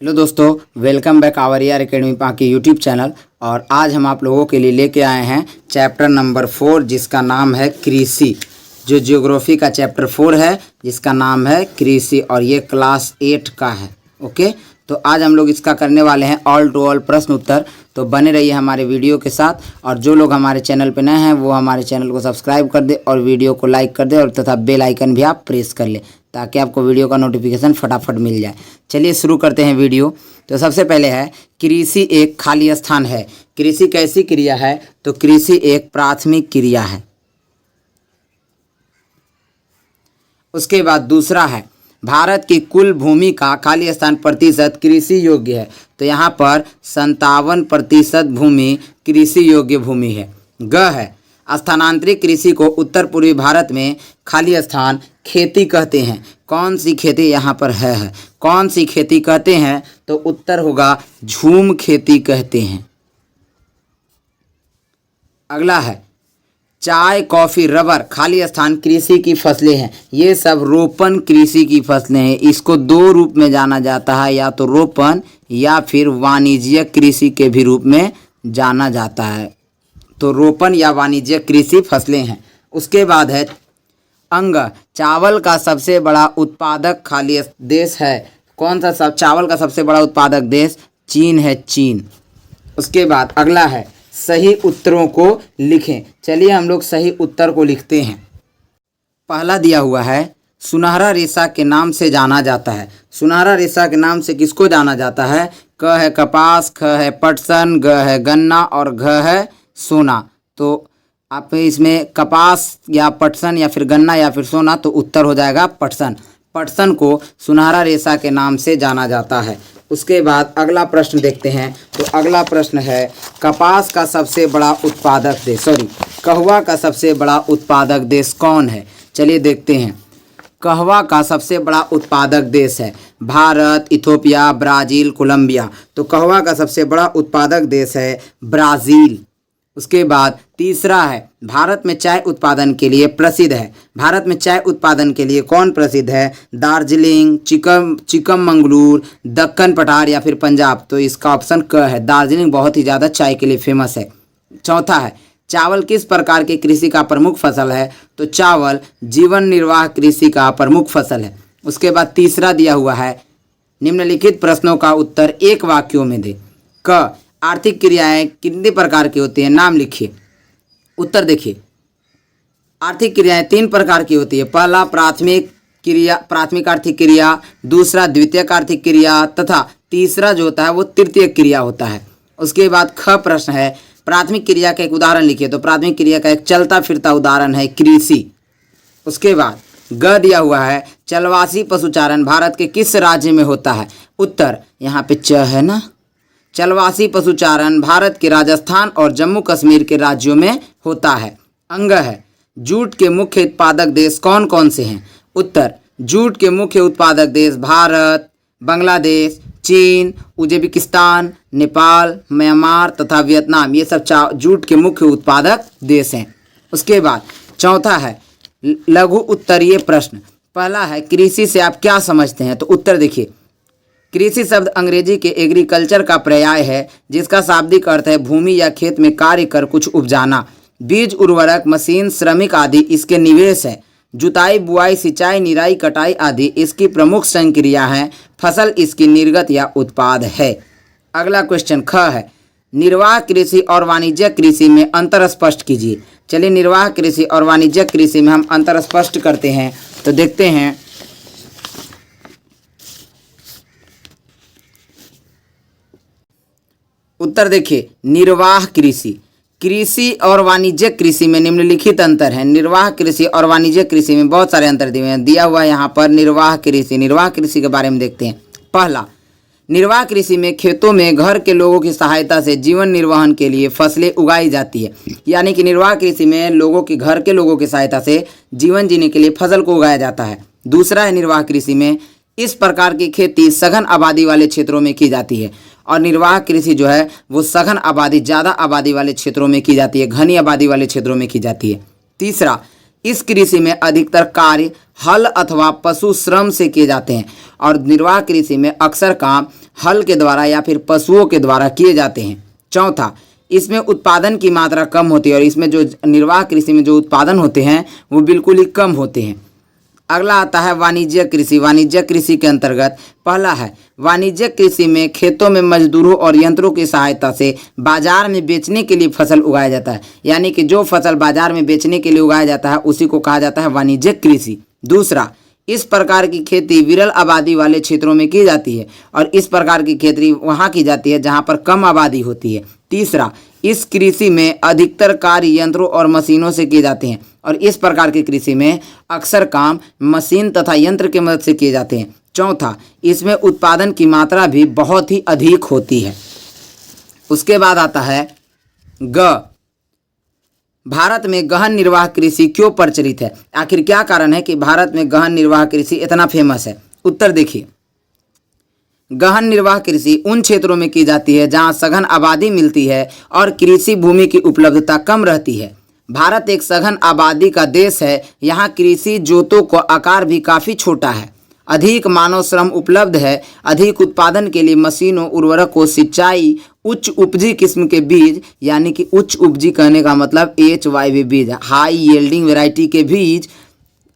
Hello दोस्तों, welcome back our ER academy पाकी YouTube channel. और आज हम आप लोगों के लिए लेके आए हैं चैप्टर नंबर 4 जिसका नाम है कृषि। जो ज्योग्राफी का चैप्टर 4 है जिसका नाम है कृषि और ये क्लास 8 का है। ओके, तो आज हम लोग इसका करने वाले हैं ऑल टू ऑल प्रश्न उत्तर। तो बने रहिए हमारे वीडियो के साथ। और जो लोग हमारे चैनल पे नए हैं वो हमारे चैनल को सब्सक्राइब कर दे और वीडियो को लाइक कर दे और तथा बेल आइकन भी आप प्रेस कर ले ताकि आपको वीडियो का नोटिफिकेशन फटाफट मिल जाए। चलिए शुरू करते हैं वीडियो। तो सबसे पहले है कृषि एक खाली स्थान है। कृषि कैसी क्रिया है? तो कृषि एक प्राथमिक क्रिया है। उसके बाद दूसरा है भारत की कुल भूमि का खाली स्थान प्रतिशत कृषि योग्य है। तो यहाँ पर 57% भूमि कृषि योग्य भूमि है। ग है स्थानांतरित कृषि को उत्तर पूर्वी भारत में खाली स्थान खेती कहते हैं। कौन सी खेती यहाँ पर है कौन सी खेती कहते हैं? तो उत्तर होगा झूम खेती कहते हैं। अगला है चाय, कॉफी, रबर खाली स्थान कृषि की फसलें हैं। ये सब रोपण कृषि की फसलें हैं। इसको दो रूप में जाना जाता है, या तो रोपण या फिर वाणिज्यिक कृषि के भी रूप में जाना जाता है। तो रोपण या वाणिज्यिक कृषि फसलें हैं। उसके बाद है अंग, चावल का सबसे बड़ा उत्पादक खाली देश है। कौन सा सब चावल का सबसे बड़ा उत्पादक देश? चीन है, चीन। उसके बाद अगला है सही उत्तरों को लिखें। चलिए हम लोग सही उत्तर को लिखते हैं। पहला दिया हुआ है सुनहरा रेशा के नाम से जाना जाता है। सुनहरा रेशा के नाम से किसको जाना जाता है? क है कपास, ख है पटसन, ग है गन्ना और घ है सोना। तो आप इसमें कपास या पटसन या फिर गन्ना या फिर सोना, तो उत्तर हो जाएगा पटसन। पटसन को सुनहरा रेशा के नाम से जाना जाता है। उसके बाद अगला प्रश्न देखते हैं। तो अगला प्रश्न है कपास का सबसे बड़ा उत्पादक देश कहवा का सबसे बड़ा उत्पादक देश कौन है? चलिए देखते हैं। कहवा का सबसे बड़ा उत्पादक देश है भारत, इथोपिया, ब्राज़ील, कोलंबिया। तो कहवा का सबसे बड़ा उत्पादक देश है ब्राज़ील। उसके बाद तीसरा है भारत में चाय उत्पादन के लिए प्रसिद्ध है। भारत में चाय उत्पादन के लिए कौन प्रसिद्ध है? दार्जिलिंग, चिकमंगलूर, दक्कन पठार या फिर पंजाब। तो इसका ऑप्शन क है, दार्जिलिंग बहुत ही ज़्यादा चाय के लिए फेमस है। चौथा है चावल किस प्रकार की कृषि का प्रमुख फसल है? तो चावल जीवन निर्वाह कृषि का प्रमुख फसल है। उसके बाद तीसरा दिया हुआ है निम्नलिखित प्रश्नों का उत्तर एक वाक्यों में दे। क आर्थिक क्रियाएं कितने प्रकार की होती हैं? नाम लिखिए। उत्तर देखिए, आर्थिक क्रियाएं 3 प्रकार की होती है। पहला प्राथमिक आर्थिक क्रिया, दूसरा द्वितीयक आर्थिक क्रिया तथा तीसरा जो होता है वो तृतीयक क्रिया होता है। उसके बाद ख प्रश्न है प्राथमिक क्रिया का एक उदाहरण लिखिए। तो प्राथमिक क्रिया का एक चलता फिरता उदाहरण है कृषि। उसके बाद ग दिया हुआ है चलवासी पशुचारण भारत के किस राज्य में होता है? उत्तर यहाँ पे च है ना। चलवासी पशुचारण भारत के राजस्थान और जम्मू कश्मीर के राज्यों में होता है। अंग है जूट के मुख्य उत्पादक देश कौन कौन से हैं? उत्तर जूट के मुख्य उत्पादक देश भारत, बांग्लादेश, चीन, उज्बेकिस्तान, नेपाल, म्यांमार तथा वियतनाम। ये सब जूट के मुख्य उत्पादक देश हैं। उसके बाद चौथा है लघु उत्तरीय प्रश्न। पहला है कृषि से आप क्या समझते हैं? तो उत्तर देखिए, कृषि शब्द अंग्रेजी के एग्रीकल्चर का पर्याय है जिसका शाब्दिक अर्थ है भूमि या खेत में कार्य कर कुछ उपजाना। बीज, उर्वरक, मशीन, श्रमिक आदि इसके निवेश है। जुताई, बुआई, सिंचाई, निराई, कटाई आदि इसकी प्रमुख संक्रिया हैं। फसल इसकी निर्गत या उत्पाद है। अगला क्वेश्चन ख है निर्वाह कृषि और वाणिज्यिक कृषि में अंतर स्पष्ट कीजिए। चलिए निर्वाह कृषि और वाणिज्यिक कृषि में हम अंतर स्पष्ट करते हैं। तो देखते हैं। उत्तर देखिए, निर्वाह कृषि और वाणिज्यिक कृषि में निम्नलिखित अंतर है। निर्वाह कृषि और वाणिज्यिक कृषि में बहुत सारे अंतर दिए हैं। दिया हुआ है यहाँ पर निर्वाह कृषि के बारे में देखते हैं। पहला, निर्वाह कृषि में खेतों में घर के लोगों की सहायता से जीवन निर्वहन के लिए फसलें उगाई जाती है। यानी कि निर्वाह कृषि में घर के लोगों की सहायता से जीवन जीने के लिए फसल को उगाया जाता है। दूसरा है निर्वाह कृषि में इस प्रकार की खेती सघन आबादी वाले क्षेत्रों में की जाती है। और निर्वाह कृषि जो है वो सघन आबादी, ज़्यादा आबादी वाले क्षेत्रों में की जाती है, घनी आबादी वाले क्षेत्रों में की जाती है। तीसरा, इस कृषि में अधिकतर कार्य हल अथवा पशु श्रम से किए जाते हैं और निर्वाह कृषि में अक्सर काम हल के द्वारा या फिर पशुओं के द्वारा किए जाते हैं। चौथा, इसमें उत्पादन की मात्रा कम होती है और इसमें जो निर्वाह कृषि में जो उत्पादन होते हैं वो बिल्कुल ही कम होते हैं। अगला आता है वाणिज्य कृषि। वाणिज्य कृषि के अंतर्गत पहला है, वाणिज्य कृषि में खेतों में मजदूरों और यंत्रों की सहायता से बाजार में बेचने के लिए फसल उगाया जाता है, यानी कि जो फसल बाजार में बेचने के लिए उगाया जाता है उसी को कहा जाता है वाणिज्य कृषि। दूसरा, इस प्रकार की खेती विरल आबादी वाले क्षेत्रों में की जाती है और इस प्रकार की खेती वहाँ की जाती है जहाँ पर कम आबादी होती है। तीसरा, इस कृषि में अधिकतर कार्य यंत्रों और मशीनों से किए जाते हैं और इस प्रकार की कृषि में अक्सर काम मशीन तथा यंत्र की मदद से किए जाते हैं। चौथा, इसमें उत्पादन की मात्रा भी बहुत ही अधिक होती है। उसके बाद आता है ग, भारत में गहन निर्वाह कृषि क्यों प्रचलित है? आखिर क्या कारण है कि भारत में गहन निर्वाह कृषि इतना फेमस है? उत्तर देखिए, गहन निर्वाह कृषि उन क्षेत्रों में की जाती है जहां सघन आबादी मिलती है और कृषि भूमि की उपलब्धता कम रहती है। भारत एक सघन आबादी का देश है। यहाँ कृषि जोतों का आकार भी काफ़ी छोटा है, अधिक मानव श्रम उपलब्ध है, अधिक उत्पादन के लिए मशीनों, उर्वरकों, सिंचाई, उच्च उपजी किस्म के बीज, यानी कि उच्च उपजी कहने का मतलब HYV बीज, हाई यील्डिंग वैरायटी के बीज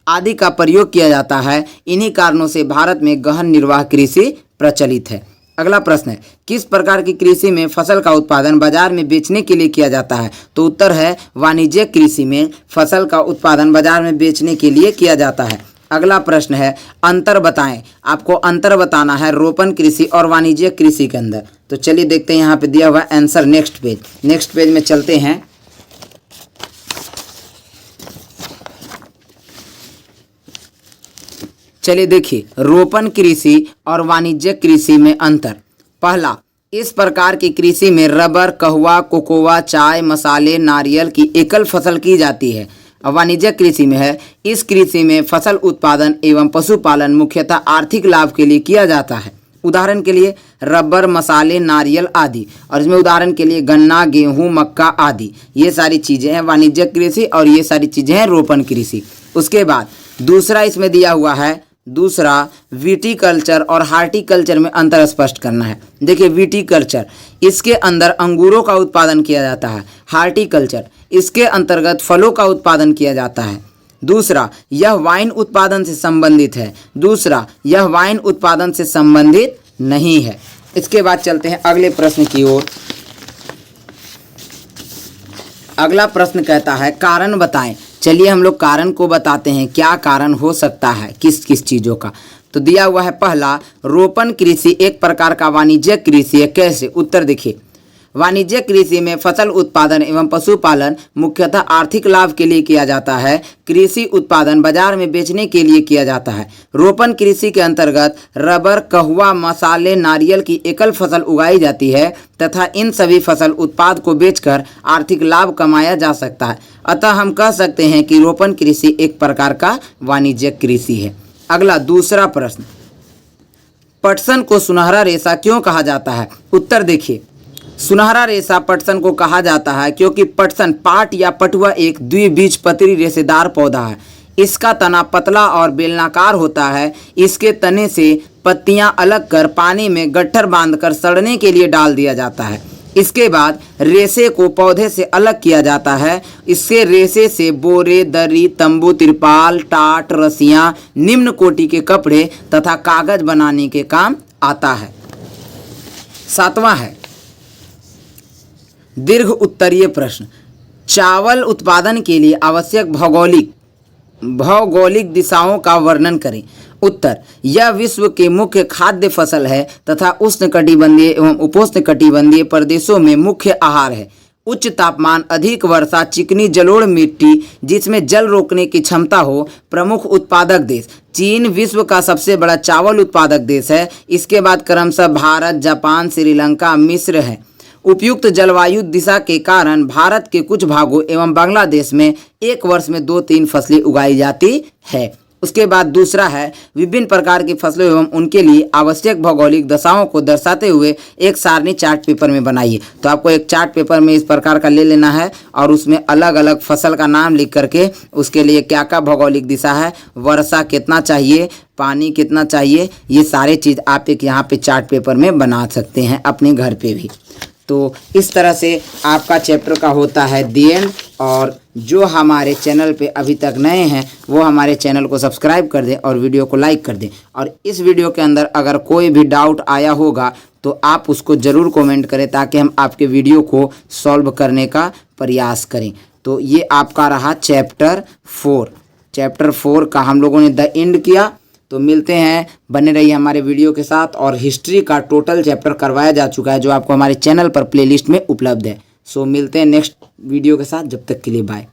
आदि का प्रयोग किया जाता है। इन्हीं कारणों से भारत में गहन निर्वाह कृषि प्रचलित है। अगला प्रश्न है, किस प्रकार की कृषि में फसल का उत्पादन बाजार में बेचने के लिए किया जाता है? तो उत्तर है, वाणिज्य कृषि में फसल का उत्पादन बाजार में बेचने के लिए किया जाता है। अगला प्रश्न है, अंतर बताएं। आपको अंतर बताना है रोपण कृषि और वाणिज्य कृषि के अंदर। तो चलिए देखते हैं, यहाँ पे दिया हुआ आंसर नेक्स्ट पेज में चलते हैं। चलिए देखिए, रोपण कृषि और वाणिज्य कृषि में अंतर। पहला, इस प्रकार की कृषि में रबर, कहवा, कोकोआ, चाय, मसाले, नारियल की एकल फसल की जाती है। वाणिज्य कृषि में है, इस कृषि में फसल उत्पादन एवं पशुपालन मुख्यतः आर्थिक लाभ के लिए किया जाता है। उदाहरण के लिए रबर, मसाले, नारियल आदि, और इसमें उदाहरण के लिए गन्ना, गेहूं, मक्का आदि, ये सारी चीज़ें हैं वाणिज्य कृषि और ये सारी चीज़ें हैं रोपण कृषि। उसके बाद दूसरा इसमें दिया हुआ है, दूसरा विटीकल्चर और हार्टिकल्चर में अंतर स्पष्ट करना है। देखिए, विटीकल्चर इसके अंदर अंगूरों का उत्पादन किया जाता है, हार्टिकल्चर इसके अंतर्गत फलों का उत्पादन किया जाता है। दूसरा, यह वाइन उत्पादन से संबंधित है, दूसरा यह वाइन उत्पादन से संबंधित नहीं है। इसके बाद चलते हैं अगले प्रश्न की ओर। अगला प्रश्न कहता है, कारण बताएं। चलिए हम लोग कारण को बताते हैं, क्या कारण हो सकता है किस किस चीज़ों का। तो दिया हुआ है, पहला, रोपण कृषि एक प्रकार का वाणिज्य कृषि है। कैसे? उत्तर देखिए, वाणिज्य कृषि में फसल उत्पादन एवं पशुपालन मुख्यतः आर्थिक लाभ के लिए किया जाता है। कृषि उत्पादन बाजार में बेचने के लिए किया जाता है। रोपण कृषि के अंतर्गत रबर, कहवा, मसाले, नारियल की एकल फसल उगाई जाती है तथा इन सभी फसल उत्पाद को बेचकर आर्थिक लाभ कमाया जा सकता है। अतः हम कह सकते हैं कि रोपण कृषि एक प्रकार का वाणिज्य कृषि है। अगला दूसरा प्रश्न, पटसन को सुनहरा रेशा क्यों कहा जाता है? उत्तर देखिए, सुनहरा रेशा पटसन को कहा जाता है क्योंकि पटसन, पाट या पटुआ एक द्विबीजपत्री रेशेदार पौधा है। इसका तना पतला और बेलनाकार होता है। इसके तने से पत्तियां अलग कर पानी में गट्ठर बांधकर सड़ने के लिए डाल दिया जाता है। इसके बाद रेशे को पौधे से अलग किया जाता है। इससे रेशे से बोरे, दरी, तंबू, तिरपाल, टाट, रस्सियां, निम्न कोटि के कपड़े तथा कागज बनाने के काम आता है। सातवां है दीर्घ उत्तरीय प्रश्न, चावल उत्पादन के लिए आवश्यक भौगोलिक दिशाओं का वर्णन करें। उत्तर, यह विश्व के मुख्य खाद्य फसल है तथा उष्णकटिबंधीय एवं उपोष्णकटिबंधीय प्रदेशों में मुख्य आहार है। उच्च तापमान, अधिक वर्षा, चिकनी जलोढ़ मिट्टी जिसमें जल रोकने की क्षमता हो। प्रमुख उत्पादक देश, चीन विश्व का सबसे बड़ा चावल उत्पादक देश है। इसके बाद क्रमशः भारत, जापान, श्रीलंका, मिस्र है। उपयुक्त जलवायु दिशा के कारण भारत के कुछ भागों एवं बांग्लादेश में एक वर्ष में 2-3 फसलें उगाई जाती है। उसके बाद दूसरा है विभिन्न प्रकार की फसलों एवं उनके लिए आवश्यक भौगोलिक दशाओं को दर्शाते हुए एक सारणी चार्ट पेपर में बनाइए। तो आपको एक चार्ट पेपर में इस प्रकार का ले लेना है और उसमें अलग अलग फसल का नाम लिख करके उसके लिए क्या क्या भौगोलिक दिशा है, वर्षा कितना चाहिए, पानी कितना चाहिए, ये सारे चीज़ आप एक यहाँ पे चार्ट पेपर में बना सकते हैं अपने घर पे भी। तो इस तरह से आपका चैप्टर का होता है दी एंड। और जो हमारे चैनल पे अभी तक नए हैं वो हमारे चैनल को सब्सक्राइब कर दें और वीडियो को लाइक कर दें। और इस वीडियो के अंदर अगर कोई भी डाउट आया होगा तो आप उसको ज़रूर कमेंट करें ताकि हम आपके वीडियो को सॉल्व करने का प्रयास करें। तो ये आपका रहा चैप्टर 4 का हम लोगों ने द एंड किया। तो मिलते हैं, बने रहिए हमारे वीडियो के साथ। और हिस्ट्री का टोटल चैप्टर करवाया जा चुका है जो आपको हमारे चैनल पर प्लेलिस्ट में उपलब्ध है। सो मिलते हैं नेक्स्ट वीडियो के साथ, जब तक के लिए बाय।